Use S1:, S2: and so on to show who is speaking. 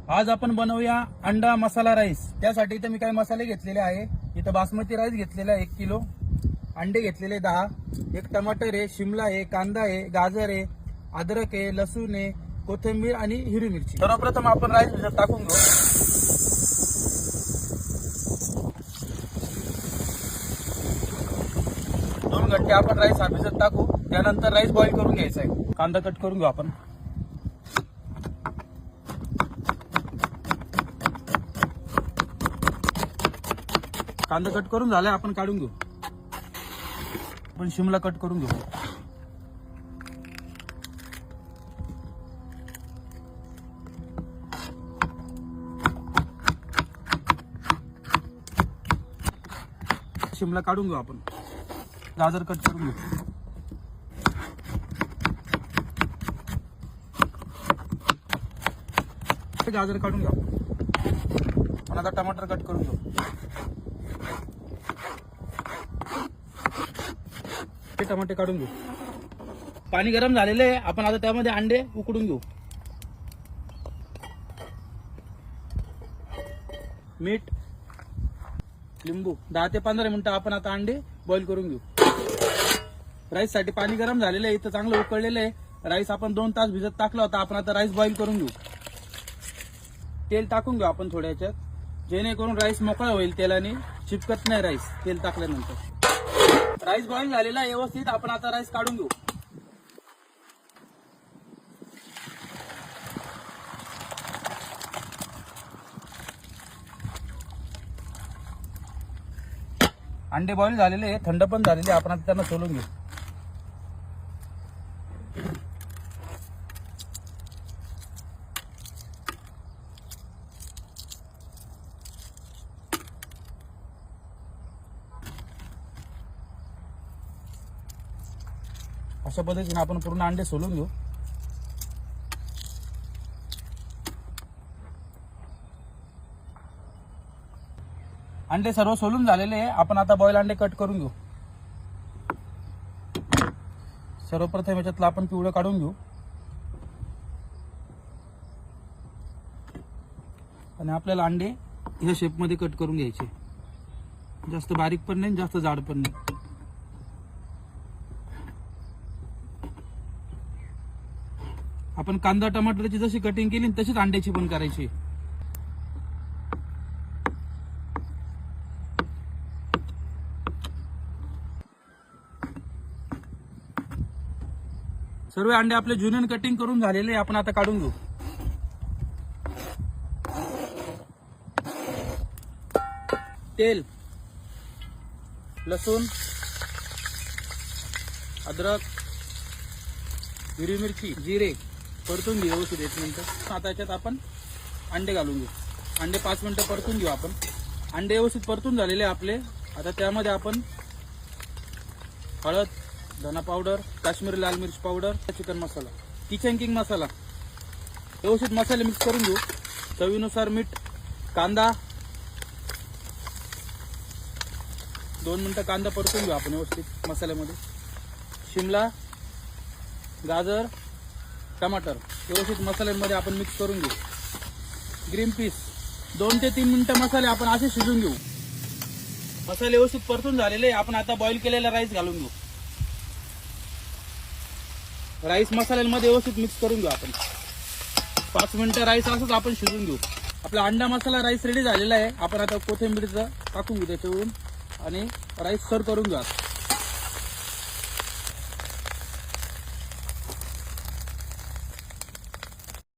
S1: आज आपण बनवूया अंडा मसाला राईस। त्यासाठी इथे मी काही मसाले घेतलेले आहे। इथे बासमती राईस घेतलेला 1 किलो, अंडे घेतलेले 10, एक टमाटर आहे, शिमला आहे, कांदा आहे, गाजर आहे, अद्रक आहे, लसूण आहे, कोथिंबीर आणि हिरवी मिरची। सर्वप्रथम आपण राईस भिजत टाकून घेऊ। 2 घंटे आपण राईस भिजत टाकू। त्यानंतर राईस बॉईल करून घ्यायचा आहे। कांदा कट करून घेऊ आपण। कांदा कट करून झालाय, आपण काढून घेऊ। आपण शिमला कट करून घेऊ। शिमला काढून घेऊ आपण। गाजर कट करून घेऊ। गाजर काढून घेऊ। आणि आता टमाटर कट करून घेऊ। हे टमाटे काढून घेऊ। पाणी गरम झालेलं आहे, आपण आता त्यामध्ये अंडे उकडून घेऊ। मीठ, लिंबू 10 ते 15 मिनिटं आपण आता अंडे बॉईल करून घेऊ। राईस साठी पाणी गरम झालेलं आहे, इथं चांगलं उकळलेलं आहे। राईस आपण 2 तास भिजत टाकला होता, आपण आता राईस बॉईल करून घेऊ। तेल टाकून घेऊ आपण थोड्या याच्यात, जेणेकरून राईस मोकळा होईल, तेलाने चिपकत नाही राईस तेल टाकल्यानंतर। राईस बॉईल झालेला आहे व्यवस्थित, आपण आता राईस काढून घेऊ। अंडे बॉईल झालेले आहे, थंड पण झालेले, आपण आता त्यांना सोलून घेऊ। अशा पद्धतीने आपण पूर्ण अंडे सोलून घेऊ। अंडे सर्व सोलून झालेले आहे, आपण आता बॉईल अंडे कट करून घेऊ। सर्वप्रथम याच्यातलं आपण पिवळं काढून घेऊ आणि आपल्याला अंडे ह्या शेप मध्ये कट करून घ्यायचे। जास्त बारीक पण नाही, जास्त जाड पण नाही। आपण कांदा टमाटरची जशी कटिंग केली तशीच अंड्याची पण करायची। सर्व अंडे आपले जुन्यान कटिंग करून झालेले, आपण आता काढून घेऊ। तेल, लसूण, अद्रक, हिरवी मिरची, जिरे परतून घेऊ व्यवस्थित 1 मिनिट। आता याच्यात आपण अंडे घालून घेऊ। अंडे 5 मिनिटं परतून घेऊ आपण। अंडे व्यवस्थित परतून झालेले आपले। आता त्यामध्ये आपण हळद, धना पावडर, काश्मीरी लाल मिर्च पावडर, चिकन मसाला, किचन किंग मसाला व्यवस्थित मसाले मिक्स करून घेऊ। चवीनुसार मीठ, कांदा 2 मिनिटं कांदा परतून घेऊ आपण व्यवस्थित मसाल्यामध्ये। शिमला, गाजर, टमाटर व्यवस्थित मसाल्यांमध्ये आपण मिक्स करून घेऊ। ग्रीन पीस 2 ते 3 मिनिटं मसाले आपण असे शिजून घेऊ। मसाले व्यवस्थित परतून झालेले, आपण आता बॉईल केलेला राईस घालून घेऊ। राईस मसाल्यांमध्ये व्यवस्थित मिक्स करून घेऊ आपण। 5 मिनिटं राईस असंच आपण शिजून घेऊ। आपला अंडा मसाला राईस रेडी झालेला आहे, आपण आता कोथिंबीरचं टाकून घेऊ त्याच्यावरून आणि राईस सर्व करून घेऊ।